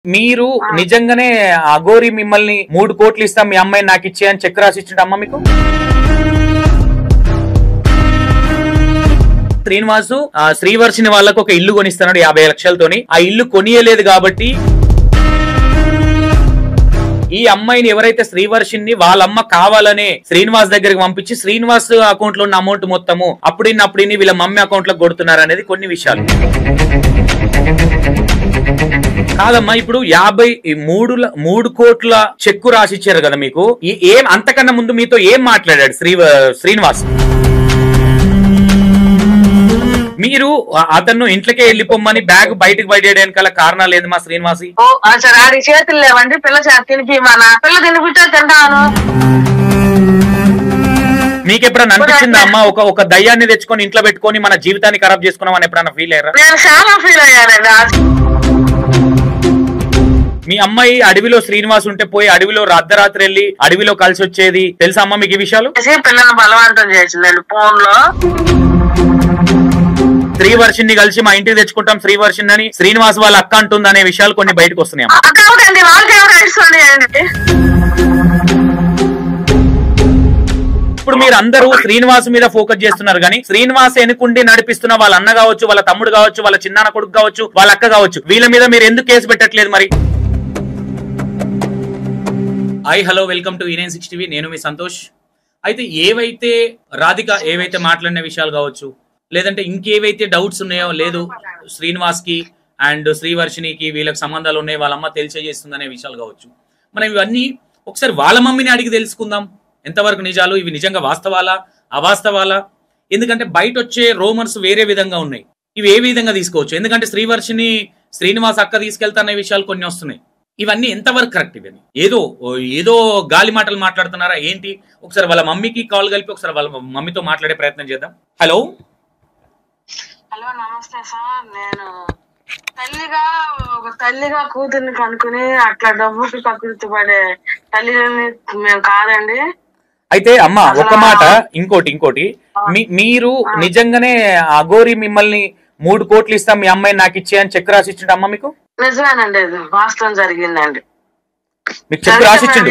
మీరు నిజంగానే అఘోరి మిమ్మల్ని 3 కోట్లు ఇస్తాం మీ అమ్మాయిని నాకు ఇచ్చే అని చెక్ రాసి ఇచ్చిండు అమ్మ మీకు? శ్రీనివాసు శ్రీవర్షిని వాళ్ళకు ఒక ఇల్లు కొనిస్తున్నాడు 50 లక్షలతోని. ఆ ఇల్లు కొనియలేదు కాబట్టి ఈ అమ్మాయిని ఎవరైతే శ్రీవర్షిని వాళ్ళమ్మ కావాలనే శ్రీనివాస్ దగ్గరికి పంపించి శ్రీనివాస్ అకౌంట్ లో ఉన్న అమౌంట్ మొత్తము అప్పుడు వీళ్ళ మమ్మీ అకౌంట్ లో కొడుతున్నారు అనేది కొన్ని విషయాలు. కాదమ్మా, ఇప్పుడు 53 కోట్ల చెక్కు రాసిచ్చారు కదా మీకు. ఏం అంతకన్నా ముందు మీతో ఏం మాట్లాడాడు శ్రీనివాస్? మీరు అతను ఇంట్లోకే వెళ్ళిపోమ్మని బ్యాగ్ బయటకు బయటేయడానికి కారణాలు లేదు మా శ్రీనివాసి? చేతులు లేవండి, పిల్ల తినిపి మన పిల్ల తినిపించా తింటాను. మీకు ఎప్పుడన్నా అనిపించిందా అమ్మా ఒక దయ్యాన్ని తెచ్చుకొని ఇంట్లో పెట్టుకొని మన జీవితాన్ని ఖరాబ్ చేసుకున్నాం అని ఎప్పుడన్నా ఫీల్ అయ్యారా? నేను చాలా ఫీల్ అయ్యానండి. మీ అమ్మాయి అడవిలో శ్రీనివాస్ ఉంటే పోయి అడవిలో అర్ధరాత్రి వెళ్ళి అడవిలో కలిసి వచ్చేది తెలుసా అమ్మ మీకు ఈ విషయాలు? పిల్లలు బలవంతం చేసిందండి ఫోన్ లో. శ్రీవర్షిని కలిసి మా ఇంటికి తెచ్చుకుంటాం శ్రీవర్షిని అని శ్రీనివాస్ వాళ్ళ అక్క అంటుంది అనే విషయాలు కొన్ని బయటకు వస్తున్నాయి. ఇప్పుడు మీరు అందరూ శ్రీనివాస్ మీద ఫోకస్ చేస్తున్నారు కానీ శ్రీనివాస్ ఎన్నుకుండి నడిపిస్తున్న వాళ్ళ అన్న కావచ్చు, వాళ్ళ తమ్ముడు కావచ్చు, వాళ్ళ చిన్నాన్న కొడుకు కావచ్చు, వాళ్ళ అక్క కావచ్చు, వీళ్ళ మీద మీరు ఎందుకు కేసు పెట్టట్లేదు మరి? Hello, welcome to E96 TV. నేను మీ సంతోష్. అయితే ఏవైతే రాధిక ఏవైతే మాట్లాడిన విషయాలు కావచ్చు, లేదంటే ఇంకేవైతే డౌట్స్ ఉన్నాయో, లేదు శ్రీనివాస్ కి అండ్ శ్రీవర్షినికి వీళ్ళకి సంబంధాలు ఉన్నాయి, వాళ్ళ అమ్మ తెలియజేస్తుంది అనే విషయాలు కావచ్చు, మనం ఇవన్నీ ఒకసారి వాళ్ళ మమ్మీని అడిగి తెలుసుకుందాం. ఎంతవరకు నిజాలు, ఇవి నిజంగా వాస్తవాలా అవాస్తవాలా? ఎందుకంటే బయట వచ్చే రోమర్స్ వేరే విధంగా ఉన్నాయి, ఇవి ఏ విధంగా తీసుకోవచ్చు? ఎందుకంటే శ్రీవర్షిని శ్రీనివాస్ అక్క తీసుకెళ్తా అనే విషయాలు కొన్ని వస్తున్నాయి. ఇవన్నీ ఎంతవరకు కరెక్ట్? ఇవన్నీ ఏదో గాలి మాటలు మాట్లాడుతున్నారా ఏంటి? ఒకసారి వాళ్ళ మమ్మీకి కాల్ కలిపి ఒకసారి వాళ్ళ మమ్మీతో మాట్లాడే ప్రయత్నం చేద్దాం. హలో నమస్తే సార్. నేను తల్లిగా కూతుర్ని కనుక్కుని అట్లా డబ్బుకి కకృతి పడే తల్లిని మేము కాదండి. అయితే అమ్మ ఒక మాట, ఇంకోటి మీరు నిజంగానే అఘోరి మిమ్మల్ని 3 కోట్లు ఇస్తాం మీ అమ్మాయిని నాకు ఇచ్చే అని చెక్ రాసి ఇచ్చిండు అమ్మ మీకు? నిజమేనండి, వాస్తవం జరిగిందండి. మీకు చెక్ రాసిచ్చిండు?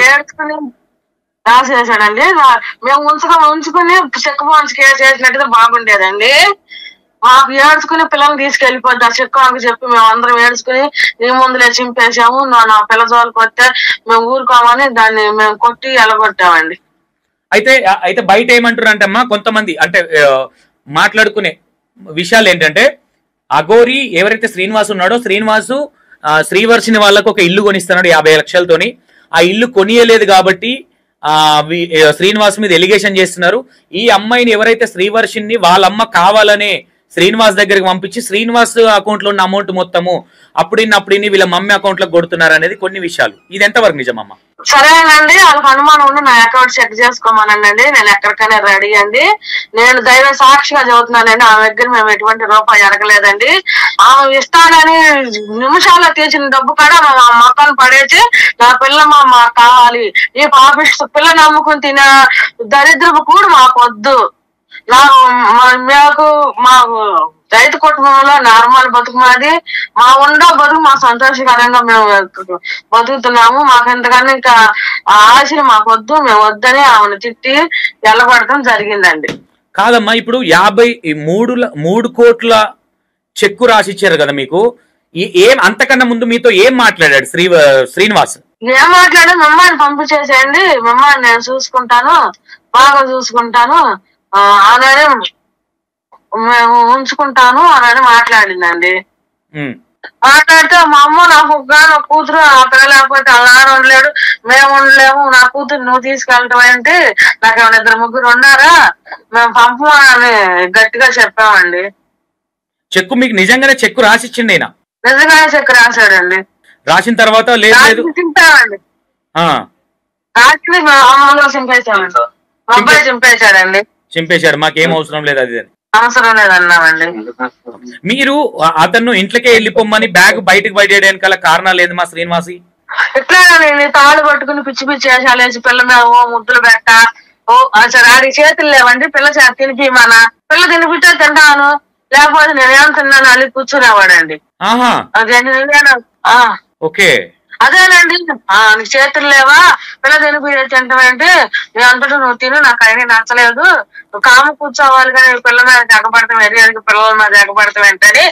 రాసేసాడండి. మేము ఉంచుకుని చెక్ బౌన్స్ కేసు చేసినట్టుగా బాగుండేదండి. మాకు ఏడ్చుకుని పిల్లల్ని తీసుకెళ్లిపోద్ది ఆ చెక్ అని చెప్పి మేము అందరం ఏడ్చుకుని నీ ముందులే చింపేసాము, నా పిల్ల జోలికి వస్తే మేము ఊరుకోమని దాన్ని మేము కొట్టి ఎలగొట్టామండి. అయితే బయట ఏమంటారు అంటే అమ్మా, కొంతమంది అంటే మాట్లాడుకునే విషయాలు ఏంటంటే, అఘోరి ఎవరైతే శ్రీనివాస్ ఉన్నాడో శ్రీనివాసు శ్రీవర్షిని వాళ్ళకు ఒక ఇల్లు కొనిస్తున్నాడు 50 లక్షలతోని. ఆ ఇల్లు కొనియలేదు కాబట్టి శ్రీనివాస్ మీద ఎలిగేషన్ చేస్తున్నారు. ఈ అమ్మాయిని ఎవరైతే శ్రీవర్షిని వాళ్ళమ్మ కావాలనే శ్రీనివాస్ దగ్గరికి పంపించి శ్రీనివాస్ అకౌంట్ లో ఉన్న అమౌంట్ మొత్తము అప్పుడు వీళ్ళ మమ్మీ అకౌంట్ లో కొడుతున్నారు అనేది కొన్ని విషయాలు. ఇది ఎంతవరకు నిజమమ్మా? సరేనండి, వాళ్ళకి అనుమానం ఉండి నా అకౌంట్ చెక్ చేసుకోమనండి. నేను ఎక్కడికైనా రెడీ అండి. నేను దైవ సాక్షిగా చదువుతున్నానండి. ఆమె దగ్గర మేము ఎటువంటి రూపాయి అడగలేదండి. ఆమె ఇస్తానని నిమిషాల్లో తీసిన డబ్బు కూడా మా మొక్కను పడేసి నా పిల్ల మాకు కావాలి, ఈ పాపిస్ట్ పిల్ల నమ్ముకుని తినే దరిద్రపు కూడా మాకు వద్దు. మాకు రైతు కుటుంబంలో నార్మల్ బతుకు మాది. మా బతుకు మా సంతోషకరంగా మేము బతుకుతున్నాము. మాకు ఎంతకన్నా ఇంకా ఆశలు మాకు వద్దు, మేము వద్దని ఆమెను తిట్టి వెళ్ళబడటం జరిగిందండి. కాదమ్మా, ఇప్పుడు 53 కోట్ల చెక్కు రాసిచ్చారు కదా మీకు. ఏం అంతకన్నా ముందు మీతో ఏం మాట్లాడాడు శ్రీనివాస్? ఏం మాట్లాడు, మిమ్మల్ని పంపించేసేయండి, మిమ్మల్ని నేను చూసుకుంటాను, బాగా చూసుకుంటాను అలానే మేము ఉంచుకుంటాను అని మాట్లాడిందండి. మాట్లాడితే మా అమ్మ నాకు కూతురు ఆ పిల్ల లేకపోతే అలా ఉండలేడు, మేము ఉండలేము, నా కూతురు నువ్వు తీసుకెళ్ళటం అంటే నాకు ఏమైనా 2-3 ఉన్నారా, మేము పంపమని గట్టిగా చెప్పామండి. చెక్కు మీకు నిజంగానే చెక్కు రాసిచ్చిండి ఆయన? నిజంగానే చెక్కు రాశాడండి. రాసిన తర్వాత లేదు చింపామండి, రాసి మేము అమ్మలో చింపేశామండి. మా అబ్బాయి చింపేశాడు, మాకేం అవసరం లేదు అది అవసరం లేదన్నామండి. మీరు అతను ఇంట్లోకే వెళ్ళిపోమ్మని బ్యాగ్ బయటకు బయటేయడానికి కారణాలు లేదు మా శ్రీనివాసి? ఇట్లానే తాళ్ళు పట్టుకుని పిచ్చి వేషాలు వేసి పిల్ల మీద ముద్దులు పెట్ట ఆడికి చేతులు లేవండి, పిల్ల తినిపి మన పిల్ల తినిపించా తింటాను, లేకపోతే నేనేం తిన్నాను అని కూర్చునేవాడండి. ఓకే. అదేనండి. నీకు చేతులు లేవా పిల్ల తినిపించంటే నీ అంతటా నువ్వు తిను, నాకు అయినా నచ్చలేదు, నువ్వు కాము కూర్చోవాలి కానీ పిల్ల మీద ఎగపడతాం, ఎరియానికి పిల్లల మీద ఎగపడతాం ఏంటని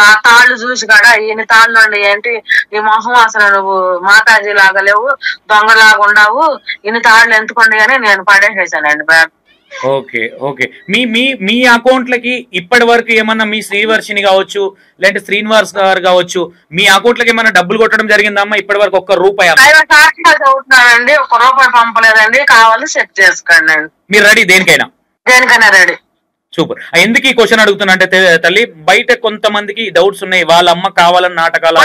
ఆ తాళ్ళు చూసి కాడా ఈయన తాళ్ళు అండి ఏంటి నీ మొహం అసలు నువ్వు మాతాజీ లాగా లేవు, దొంగలాగా ఉండవు, ఇన్ని తాళ్ళు ఎందుకుండి అని నేను పడేసేసానండి బ్యాగ్. Okay okay. మీ మీ మీ అకౌంట్లకి ఇప్పటి వరకు ఏమన్నా మీ శ్రీవర్షిని కావచ్చు లేదంటే శ్రీనివాస్ గారు కావచ్చు మీ అకౌంట్లకి ఏమన్నా డబ్బులు కొట్టడం జరిగిందమ్మా ఇప్పటి వరకు? ఒక్క రూపాయి చదువుతున్నానండి, ఒక్క రూపాయి పంపలేదండి, కావాలి చెక్ చేసుకోండి. మీరు రెడీ దేనికైనా? దేనికైనా రెడీ. సూపర్. ఎందుకు ఈ క్వశ్చన్ అడుగుతున్నా అంటే తల్లి, బయట కొంతమందికి డౌట్స్ ఉన్నాయి, వాళ్ళ అమ్మ కావాలని నాటకాలు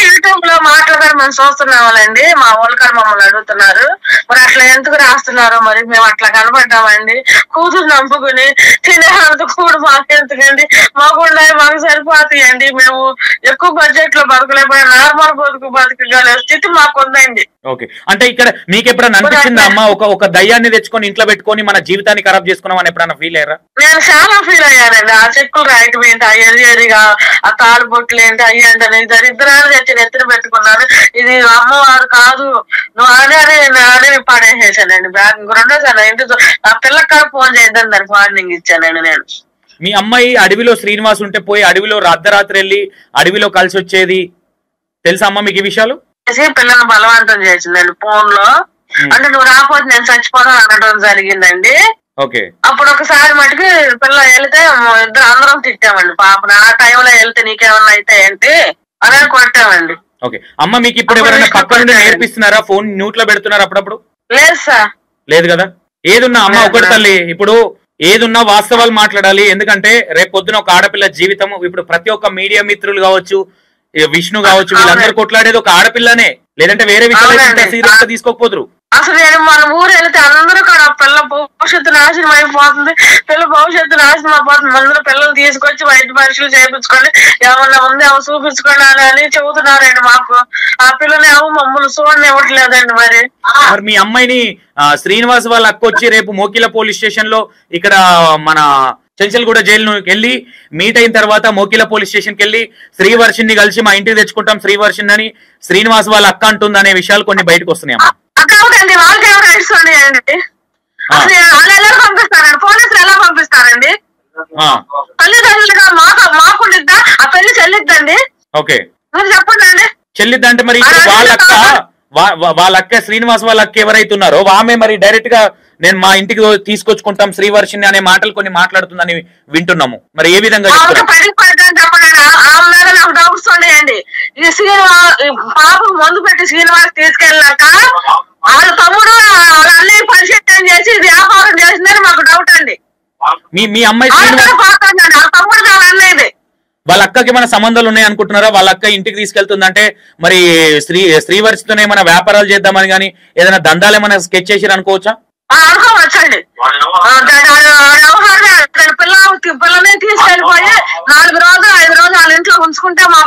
యూట్యూబ్ లో మాట్లాడారు మేము చూస్తున్నాం వాళ్ళండి, మా వాళ్ళకారు మమ్మల్ని అడుగుతున్నారు, మరి అట్లా ఎందుకు రాస్తున్నారు, మరి మేము అట్లా కనపడ్డామండి, కూతురు నంపుకుని తినేంత కూడా మాకెందుకండి, మాకుండా మాకు సరిపోతాయండి, మేము ఎక్కువ బడ్జెట్ లో బతకలేకపోయినా నార్మల్ బతకగల స్థితి మాకు ఉందండి. ఓకే. అంటే ఇక్కడ మీకు ఎప్పుడైనా అనిపించిందా అమ్మా ఒక దయ్యాన్ని తెచ్చుకొని ఇంట్లో పెట్టుకొని మన జీవితాన్ని ఖరాబ్ చేసుకున్నాం అని ఎప్పుడైనా ఫీల్ అయ్యారా? నేను చాలా ఫీల్ అయ్యానండి. ఆ చెక్కులు రాయటం ఏంటి, అయ్యేదిగా ఆ తాడు బొట్లు ఏంటి, అయ్యండి అని దరిద్రాన్ని తెచ్చి ఎత్తున పెట్టుకున్నాను, ఇది అమ్మవారు కాదు నువ్వు అని పడేసేసానండి బ్యాగ్. రెండోసారి ఇంటి ఆ పిల్లకాడ ఫోన్ చేద్దాం దానికి వార్నింగ్ ఇచ్చానండి నేను. మీ అమ్మాయి అడవిలో శ్రీనివాస్ ఉంటే పోయి అడవిలో అర్ధరాత్రి వెళ్ళి అడవిలో కలిసి వచ్చేది తెలుసా అమ్మ మీకు ఈ విషయాలు? పిల్లల్ని బలవంతం చేసిందండి ఫోన్ లో, అంటే నువ్వు రాకపోతే నేను చచ్చిపోతాను అనడం జరిగిందండి. ఓకే. అప్పుడు ఒకసారి మటుకు పిల్ల వెళ్తే ఇద్దరు అందరం తిట్టామండి పాపను, ఆ టైంలో వెళ్తే నీకేమన్నా అయితే ఏంటి అని కొట్టామండి. ఓకే. అమ్మ మీకు ఇప్పుడు ఎవరైనా పక్క నుండి నేర్పిస్తున్నారా, ఫోన్ న్యూట్ లో పెడుతున్నారా అప్పుడప్పుడు? లేదు సార్. లేదు కదా. ఏదున్నా అమ్మ ఒకటి తల్లి, ఇప్పుడు ఏదున్నా వాస్తవాలు మాట్లాడాలి, ఎందుకంటే రేపు పొద్దున ఒక ఆడపిల్ల జీవితం, ఇప్పుడు ప్రతి ఒక్క మీడియా మిత్రులు కావచ్చు, విష్ణు కావచ్చు, వీళ్ళందరూ కొట్లాడేది ఒక ఆడపిల్లనే, లేదంటే వేరే విషయాలు సీరియస్ గా తీసుకోకపోదురు. అసలు నేను మన ఊరు వెళ్తే అందరూ కూడా పిల్ల భవిష్యత్తు నాశనం అయిపోతుంది, పిల్ల భవిష్యత్తు నాశనం అయిపోతుంది, అందరూ పిల్లలు తీసుకొచ్చి వైద్య పరీక్షలు చేయించుకోండి, ఏమన్నా ఉంది ఏమో చూపించుకోండి అని చెబుతున్నారండి మాకు. ఆ పిల్లని ఏమో మమ్మల్ని చూడండి ఇవ్వట్లేదండి. మరి మీ అమ్మాయిని శ్రీనివాస్ వాళ్ళ అక్క వచ్చి రేపు మోకిల పోలీస్ స్టేషన్ లో ఇక్కడ మన చెంచల్గూడ జైలు వెళ్ళి మీట్ అయిన తర్వాత మోకిల పోలీస్ స్టేషన్ కి వెళ్ళి శ్రీవర్షిని కలిసి మా ఇంటికి తెచ్చుకుంటాం శ్రీవర్షిని అని శ్రీనివాస్ వాళ్ళ అక్క అంటుంది అనే విషయాలు కొన్ని బయటకు వస్తున్నాయి. వాళ్ళు ఎలా పంపిస్తారండి, పోలీసులు ఎలా పంపిస్తారండి? తల్లిదండ్రులుగా మాకుండిద్దా ఆ పెళ్లి చెల్లిద్దండి? ఓకే. మీరు చెప్పండి అండి. చెల్లిద్దంటే మరి వాళ్ళ అక్క శ్రీనివాస్ వాళ్ళ అక్క ఎవరైతే ఉన్నారో ఆమె మరి డైరెక్ట్ గా నేను మా ఇంటికి తీసుకొచ్చుకుంటాం శ్రీవర్షిని అనే మాటలు కొన్ని మాట్లాడుతుందని వింటున్నాము. మరి ఏ విధంగా నాకు డౌట్స్ ఉన్నాయండి. ఈ పాప మందు పెట్టి శ్రీనివాస్ తీసుకెళ్ళాక వాళ్ళ తమ్ముడు వాళ్ళ అన్నయ్య పరిచయం చేసి వ్యాపారం చేసిందని మాకు డౌట్ అండి. మీ అమ్మాయి తమ్ముడు వాళ్ళ అన్నయ్యది. వాళ్ళ అక్కకి ఏమైనా సంబంధాలు ఉన్నాయి అనుకుంటున్నారా? వాళ్ళ అక్క ఇంటికి తీసుకెళ్తుందంటే మరి శ్రీవర్షితోనే ఏమైనా వ్యాపారాలు చేద్దామని కానీ ఏదైనా దందాలు ఏమైనా స్కెచ్ చేసి అనుకోవచ్చా? అనుకోవచ్చండి. పిల్లని తీసుకెళ్లిపోయి 4 రోజులు 5 రోజులు వాళ్ళ ఇంట్లో ఉంచుకుంటే మా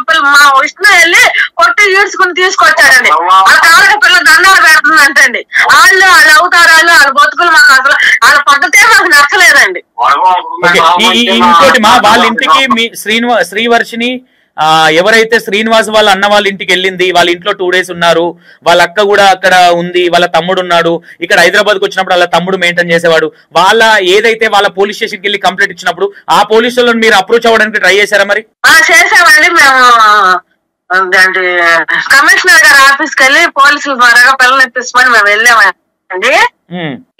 విష్ణు వెళ్ళి కొట్టి ఈడ్చుకుని తీసుకొచ్చాడండి. వాళ్ళ కాళ్ళకి పిల్ల దండాలు పెడుతుందంటండి. వాళ్ళ అవుతారు, వాళ్ళ బతుకులు మాకు అసలు వాళ్ళ పద్ధతే మాకు నచ్చలేదండి. ఇంకోటి వాళ్ళ ఇంటికి మీ శ్రీవర్షిని ఎవరైతే శ్రీనివాస్ వాళ్ళ అన్న వాళ్ళ ఇంటికి వెళ్ళింది, వాళ్ళ ఇంట్లో 2 days ఉన్నారు, వాళ్ళ అక్క కూడా అక్కడ ఉంది, వాళ్ళ తమ్ముడు ఉన్నాడు, ఇక్కడ హైదరాబాద్ కు వచ్చినప్పుడు వాళ్ళ తమ్ముడు మెయింటైన్ చేసేవాడు, వాళ్ళ ఏదైతే వాళ్ళ పోలీస్ స్టేషన్ కి వెళ్ళి కంప్లైంట్ ఇచ్చినప్పుడు ఆ పోలీసులను మీరు అప్రోచ్ అవ్వడానికి ట్రై చేశారా? మరి చేసామండి. మేము కమిషనర్ గారి ఆఫీస్కి వెళ్ళి పోలీసుల ద్వారా పిల్లలు ఇప్పించమని మేము వెళ్ళామండి.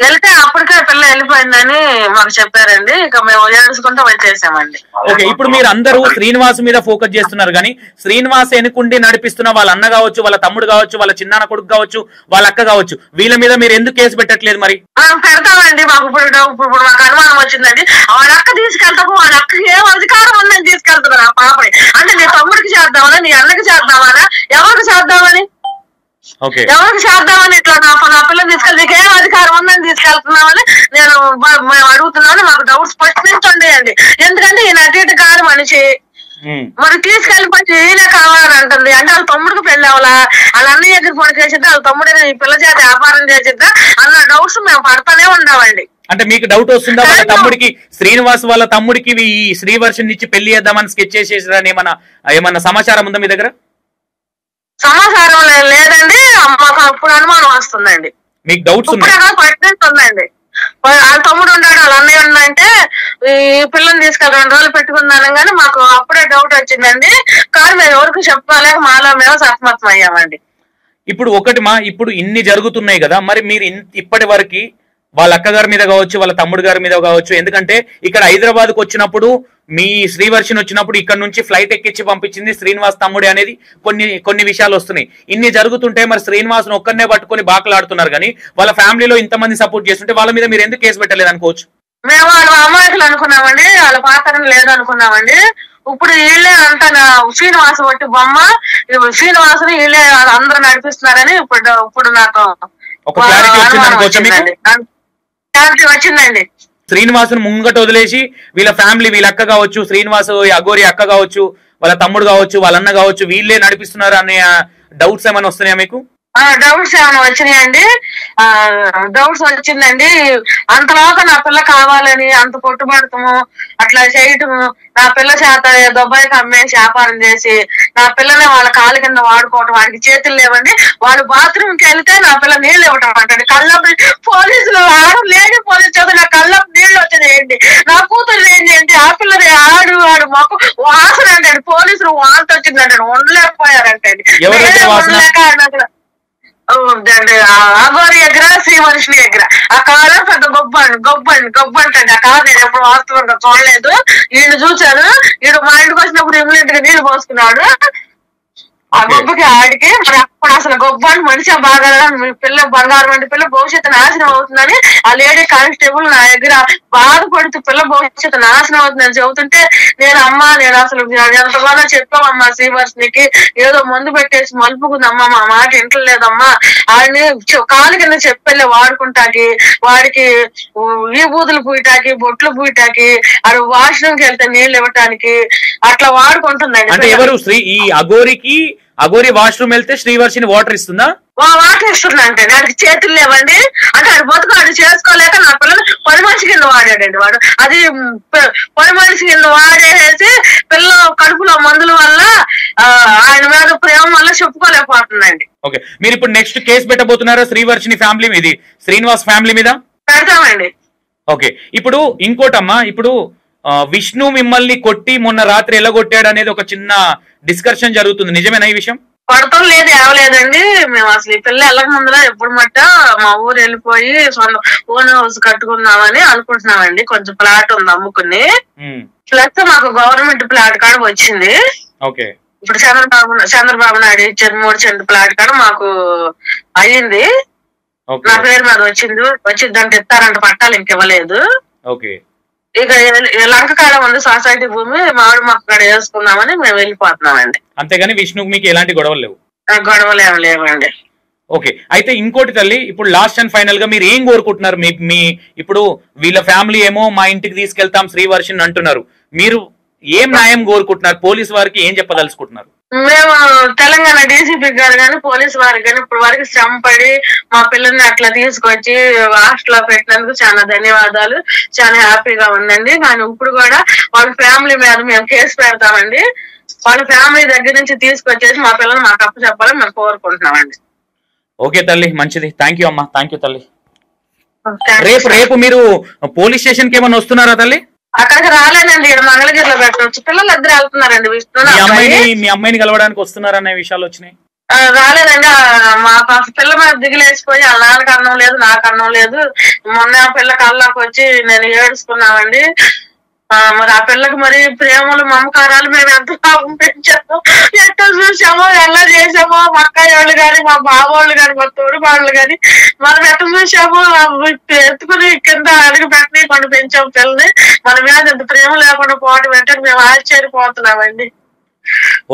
వెళ్తే అప్పటికే పిల్ల వెళ్ళిపోయిందని మాకు చెప్పారండి. ఇక మేము ఏడుచుకుంటూ వచ్చేసామండి. ఓకే. ఇప్పుడు మీరు అందరూ శ్రీనివాస్ మీద ఫోకస్ చేస్తున్నారు కానీ శ్రీనివాస్ ఎన్నుకుండి నడిపిస్తున్న వాళ్ళ అన్న కావచ్చు, వాళ్ళ తమ్ముడు కావచ్చు, వాళ్ళ చిన్నాన్న కొడుకు కావచ్చు, వాళ్ళ అక్క కావచ్చు, వీళ్ళ మీద మీరు ఎందుకు కేసు పెట్టట్లేదు? మరి పెడతామండి. మాకు ఇప్పుడు మాకు అనుమానం వచ్చిందండి. వాళ్ళ అక్క తీసుకెళ్తాము, వాళ్ళ అక్కకి ఏం అధికారం ఉందని తీసుకెళ్తున్నారు ఆ పాపని. అంటే నీ తమ్ముడికి చేద్దామనా, నీ అన్నకి చేద్దామనా, ఎవరికి చేద్దామని ఎవరికి చేద్దామని ఇట్లా నా పిల్లలు తీసుకెళ్ళి నీకు ఏం అధికారం ఉందని తీసుకెళ్తున్నామని మేము అడుగుతున్నామని మాకు డౌట్స్ ఫస్ట్ నుంచి ఉండేయండి. ఎందుకంటే ఈయన అటు ఇటు కాదు మనిషి, మరి తీసుకెళ్ళిపోయి ఈయనే కావాలని అంటుంది. అంటే వాళ్ళ తమ్ముడికి పెళ్లి అవ్వాలా, వాళ్ళ అన్నయ్య దగ్గర పని చేసిద్దా, వాళ్ళ తమ్ముడు ఈ పిల్ల చేత వ్యాపారం చేసిద్దా అన్న డౌట్స్ మేము పడతానే ఉండవండి. అంటే మీకు డౌట్ వస్తుందా వాళ్ళ తమ్ముడికి, శ్రీనివాస్ వాళ్ళ తమ్ముడికి ఈ శ్రీవర్షిని ఇచ్చి పెళ్లి చేద్దామని స్కెచ్ చేసేసారని ఏమన్నా సమాచారం ఉందా మీ దగ్గర? సమాచారం లేదండి. మాకు అప్పుడు అనుమానం వస్తుందండి. మీకు డౌట్స్ ఉన్నాయి? ఉందండి. వాళ్ళ తమ్ముడు ఉన్నాడు, వాళ్ళ అన్నయ్య ఉందంటే ఈ పిల్లని తీసుకెళ్ళి 2 రోజులు పెట్టుకుందాను, కానీ మాకు అప్పుడే డౌట్ వచ్చిందండి. కానీ మేము ఎవరికి చెప్పుకోలేక మాలో మేము సతమతం అయ్యామండి. ఇప్పుడు ఇప్పుడు ఇన్ని జరుగుతున్నాయి కదా, మరి మీరు ఇప్పటి వరకు వాళ్ళ అక్కగారి మీద కావచ్చు, వాళ్ళ తమ్ముడు గారి మీద కావచ్చు, ఎందుకంటే ఇక్కడ హైదరాబాద్కు వచ్చినప్పుడు మీ శ్రీవర్షిని వచ్చినప్పుడు ఇక్కడ నుంచి ఫ్లైట్ ఎక్కించి పంపించింది శ్రీనివాస్ తమ్ముడే అనేది కొన్ని విషయాలు వస్తున్నాయి. ఇన్ని జరుగుతుంటే మరి శ్రీనివాస్ ఒక్కనే పట్టుకొని బాకలాడుతున్నారు, కానీ వాళ్ళ ఫ్యామిలీలో ఇంతమంది సపోర్ట్ చేస్తుంటే వాళ్ళ మీద మీరు ఎందుకు కేసు పెట్టలేదు అనుకోవచ్చు? మేము వాళ్ళ అమాయకులు అనుకున్నామండి, వాళ్ళ పాత్ర లేదనుకున్నామండి. ఇప్పుడు వీళ్ళే అంత శ్రీనివాస్ ఒకటి బొమ్మ, శ్రీనివాసుని వీళ్ళే అందరూ నడిపిస్తున్నారని ఇప్పుడు నాకు ఒక క్లారిటీ వచ్చిందండి. శ్రీనివాసుని ముంగట వదిలేసి వీళ్ళ ఫ్యామిలీ, వీళ్ళ అక్క కావచ్చు, శ్రీనివాస్ అఘోరి అక్క కావచ్చు, వాళ్ళ తమ్ముడు కావచ్చు, వాళ్ళ అన్న కావచ్చు, వీళ్ళే నడిపిస్తున్నారు అనే డౌట్స్ ఏమైనా వస్తున్నాయా మీకు? డౌట్స్ ఏమైనా వచ్చినాయండి. డౌట్స్ వచ్చిందండి. అంతలోగా నా పిల్ల కావాలని అంత కొట్టుబడతాము, అట్లా చేయటము, నా పిల్ల చేత దుబాయ్కి అమ్మేసి వ్యాపారం చేసి నా పిల్లని వాళ్ళ కాళ్ళ కింద వాడుకోవటం, వాడికి చేతులు లేవండి. వాడు బాత్రూమ్కి వెళ్తే నా పిల్ల నీళ్ళు ఇవ్వటం అంటండి. కళ్ళప్పుడు పోలీసులు లేని పోలీసు చేత నా కళ్ళప్పుడు నీళ్లు వచ్చేది. నా కూతురు ఏంటి, ఆ పిల్లని వాడు మొక్క వాసన అంటండి. పోలీసులు వాంత వచ్చిందంటే ఉండలేకపోయారంటండి. ఉండలేక అఘోరి దగ్గర శ్రీవర్షిని దగ్గర ఆ కాలం పెద్ద గొప్పంటండి. ఆ కాలం నేను ఎప్పుడు వాస్తవంగా చూడలేదు. ఈయన చూశాను. ఈడు మా ఇంటికి వచ్చినప్పుడు ఇమ్మీడియట్ గా నీళ్లు పోసుకున్నాడు ఆ గొప్పకి ఆడికి. మరి అప్పుడు అసలు గొప్ప మనిషి బాగా పిల్ల బంగారం అంటే పిల్ల భవిష్యత్తు నాశనం అవుతుందని ఆ లేడీ కానిస్టేబుల్ నా దగ్గర బాధపడుతూ పిల్ల భవిష్యత్తు నాశనం అవుతుందని చెబుతుంటే నేను అసలు ఎంతగానో చెప్పామమ్మా శ్రీవర్షినికి, ఏదో మందు పెట్టేసి మలుపుకుందమ్మా, మా మాట ఇంటలేదమ్మా, ఆడిని కాలు కింద చెప్పెళ్ళి వాడుకుంటాకి, వాడికి ఈ బూతులు పూయటాకి, బొట్లు పూయటాకి, ఆడు వాష్రూమ్కి వెళ్తే నీళ్ళు ఇవ్వటానికి అట్లా వాడుకుంటుందండి. ఈ అఘోరి వాష్రూమ్ వెళ్తే శ్రీవర్షిని వాటర్ ఇస్తుందా? వాటర్ ఇస్తుందంటే దానికి చేతులు లేవండి. అంటే ఆడు బతుకు ఆడు చేసుకోలేక నా పిల్లలు పని మనిషి కింద వాడాడండి. వాడు అది పని మనిషి కింద వాడేసి పిల్ల కడుపులో మందుల వల్ల ఆయన మీద ప్రేమ వల్ల చెప్పుకోలేకపోతుందండి. ఓకే, మీరు ఇప్పుడు నెక్స్ట్ కేసు పెట్టబోతున్నారా శ్రీవర్షిని ఫ్యామిలీ మీద, శ్రీనివాస్ ఫ్యామిలీ మీద? పెడతామండి. ఓకే, ఇప్పుడు ఇంకోటమ్మా, ఇప్పుడు విష్ణు మిమ్మల్ని కొట్టి మొన్న రాత్రి ఎలా కొట్టాడు అనేది ఒక చిన్న డిస్కషన్ జరుగుతుంది, నిజమేనా ఈ విషయం? పడతాం లేదు, ఏవలేదండి. మేము అసలు ఈ పిల్ల వెళ్ళక ముందులో ఎప్పుడు మట్ట మా ఊరు వెళ్ళిపోయి ఓన్ హౌస్ కట్టుకుందామని అనుకుంటున్నామండి. కొంచెం ప్లాట్ ఉంది అమ్ముకుని, ప్లస్ మాకు గవర్నమెంట్ ప్లాట్ కాడ వచ్చింది. ఓకే, ఇప్పుడు చంద్రబాబు నాయుడు ఇచ్చేది 3 సెంట్ ప్లాట్ కాడ మాకు అయ్యింది. నా పేరు మీద వచ్చిందంటే ఇస్తారంట, పట్టాలు ఇంకివ్వలేదు. ఓకే, ఇక లంక కాడ ఉంది సొసైటీ భూమి, మామిడి మొక్క కాడ వేసుకుందామని మేము వెళ్ళిపోతున్నామండి. అంతేగాని విష్ణుకు మీకు ఎలాంటి గొడవలు లేవు? గొడవలు ఏమి లేవండి. ఓకే, అయితే ఇంకోటి తల్లి, ఇప్పుడు లాస్ట్ అండ్ ఫైనల్ గా మీరు ఏం కోరుకుంటున్నారు? మీ ఇప్పుడు వీళ్ళ ఫ్యామిలీ ఏమో మా ఇంటికి తీసుకెళ్తాం శ్రీవర్షిని అంటున్నారు, మీరు ఏం న్యాయం కోరుకుంటున్నారు? పోలీస్ వారికి ఏం చెప్పదలుచుకుంటున్నారు? మేము తెలంగాణ డీసీపీ గారు కానీ పోలీసు వారికి కానీ ఇప్పుడు వరకు శ్రమ పడి మా పిల్లల్ని అట్లా తీసుకొచ్చి హాస్టల్లో పెట్టినందుకు చాలా ధన్యవాదాలు. చాలా హ్యాపీగా ఉందండి. కానీ ఇప్పుడు కూడా వాళ్ళ ఫ్యామిలీ మీద మేము కేసు పెడతామండి. వాళ్ళ ఫ్యామిలీ దగ్గర నుంచి తీసుకొచ్చేసి మా పిల్లల్ని మాకు అప్పు చెప్పాలని మేము కోరుకుంటున్నామండి. ఓకే తల్లి, మంచిది. థ్యాంక్ యూ అమ్మా, థ్యాంక్ యూ తల్లి. రేపు మీరు పోలీస్ స్టేషన్ కి ఏమన్నా వస్తున్నారా తల్లి? అక్కడికి రాలేనండి, ఇక్కడ మంగళగిరిలో పెట్టవచ్చు. పిల్లలు ఇద్దరు వెళ్తున్నారండి. మీ అమ్మాయిని కలవడానికి వస్తున్నారనే విషయాలు వచ్చినాయి. రాలేదండి, మాకు పిల్ల మీద దిగులేసిపోయి వాళ్ళ నాన్నకి అన్నం లేదు, నాకు అన్నం లేదు. మొన్న పిల్ల కళ్ళకి వచ్చి నేను ఏడుచుకున్నామండి. మరి ఆ పిల్లకి మరి ప్రేమలు మమకారాలు మేము ఎంత లాభం పెంచామో, ఎంత చూసామో, ఎలా చేసామో, మా అక్కయ్య వాళ్ళు కానీ మా బావోళ్ళు కానీ మా తోడు వాళ్ళు కానీ మనం ఎట్లా చూసామో ఎత్తుకుని కింద అడుగు పెట్టని కొన్ని పెంచాము పిల్లని. మన మీద ఎంత ప్రేమ లేకుండా పోవడం వెంటనే మేము ఆశ్చర్యపోతున్నామండి.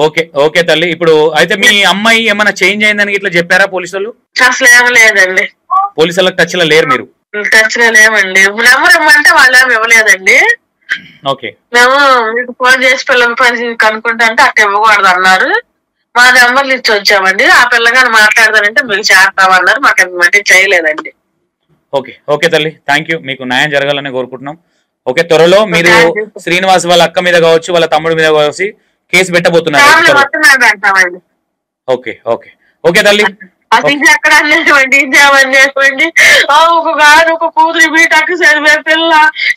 ఓకే ఓకే తల్లి, ఇప్పుడు అయితే మీ అమ్మాయి ఏమైనా చేంజ్ అయిందని ఇట్లా చెప్పారా పోలీసులు? అసలు ఏమీ లేదండి. పోలీసులకు టచ్ లో లేరు మీరు? టచ్ లో లేమండి. నెంబర్ ఇవ్వమంటే వాళ్ళు ఏమి ఇవ్వలేదండి. ఓకే, మేము మీకు ఫోన్ చేసి పిల్లల పని కనుక్కుంటా అంటే అట్లా ఇవ్వకూడదు అన్నారు. మా నెంబర్లు ఇచ్చి వచ్చామండి. ఆ పిల్లగాని మాట్లాడదానంటే మీకు చేస్తామన్నారు, మాకు మట్టి చేయలేదండి. ఓకే ఓకే తల్లి, థ్యాంక్ యూ. మీకు న్యాయం జరగాలని కోరుకుంటున్నాం. ఓకే, త్వరలో మీరు శ్రీనివాస్ వాళ్ళ అక్క మీద కావచ్చు, వాళ్ళ తమ్ముడి మీద కావచ్చు కేసు పెట్టబోతున్నారు. ఓకే ఓకే ఓకే తల్లి. అది ఇది ఎక్కడ అనేటువంటి ఇదేమని చెప్పండి. ఒక గారు ఒక కూతురు బీటకు చదివే పిల్ల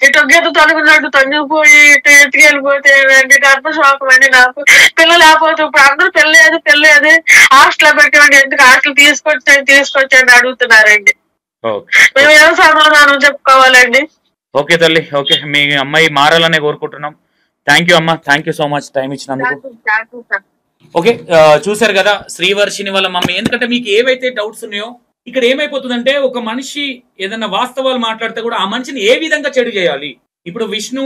ఇటు గీత తొలగినట్టు తగ్గిపోయి ఇటు ఎత్తుకెళ్ళిపోతే గర్భశోకం అండి నాకు. పిల్ల లేకపోతే ఇప్పుడు అందరూ పెళ్ళేది హాస్టల్ పెట్టేవాడి ఎందుకు హాస్టల్ తీసుకొచ్చాడు అడుగుతున్నారండి. మేము ఏం సమాధానం చెప్పుకోవాలండి? ఓకే తల్లి, ఓకే. మీ అమ్మాయి మారాలనే కోరుకుంటున్నాం. థ్యాంక్ యూ అమ్మా, thank you so much time ఇచ్చినందుకు. ఓకే, చూసారు కదా శ్రీవర్షిని వాళ్ళ మమ్మీ. ఎందుకంటే మీకు ఏవైతే డౌట్స్ ఉన్నాయో ఇక్కడ ఏమైపోతుందంటే ఒక మనిషి ఏదన్నా వాస్తవాలు మాట్లాడితే కూడా ఆ మనిషిని ఏ విధంగా చెడు చేయాలి. ఇప్పుడు విష్ణు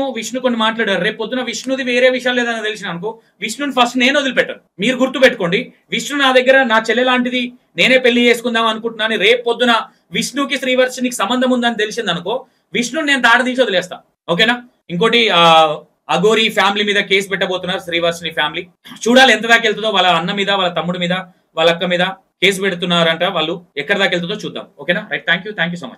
కొన్ని మాట్లాడారు. రేపు పొద్దున విష్ణుది వేరే విషయాలు ఏదైనా తెలిసిన అనుకో, విష్ణుని ఫస్ట్ నేను వదిలిపెట్టాను. మీరు గుర్తు పెట్టుకోండి, విష్ణు నా దగ్గర నా చెల్లె లాంటిది, నేనే పెళ్లి చేసుకుందాం అనుకుంటున్నాను. రేపు పొద్దున విష్ణుకి శ్రీవర్షినికి సంబంధం ఉందని తెలిసింది అనుకో, విష్ణుని నేను తాడ తీసి వదిలేస్తా. ఓకేనా? ఇంకోటి అఘోరి ఫ్యామిలీ మీద కేసు పెట్టబోతున్నారు శ్రీవర్షిని ఫ్యామిలీ. చూడాలి ఎంత దాకా వెళ్తుందో. వాళ్ళ అన్న మీద, వాళ్ళ తమ్ముడి మీద, వాళ్ళ అక్క మీద కేసు పెడుతున్నారంట. వాళ్ళు ఎక్కడి దాకా వెళ్తుందో చూద్దాం. ఓకేనా? Right, thank you so much.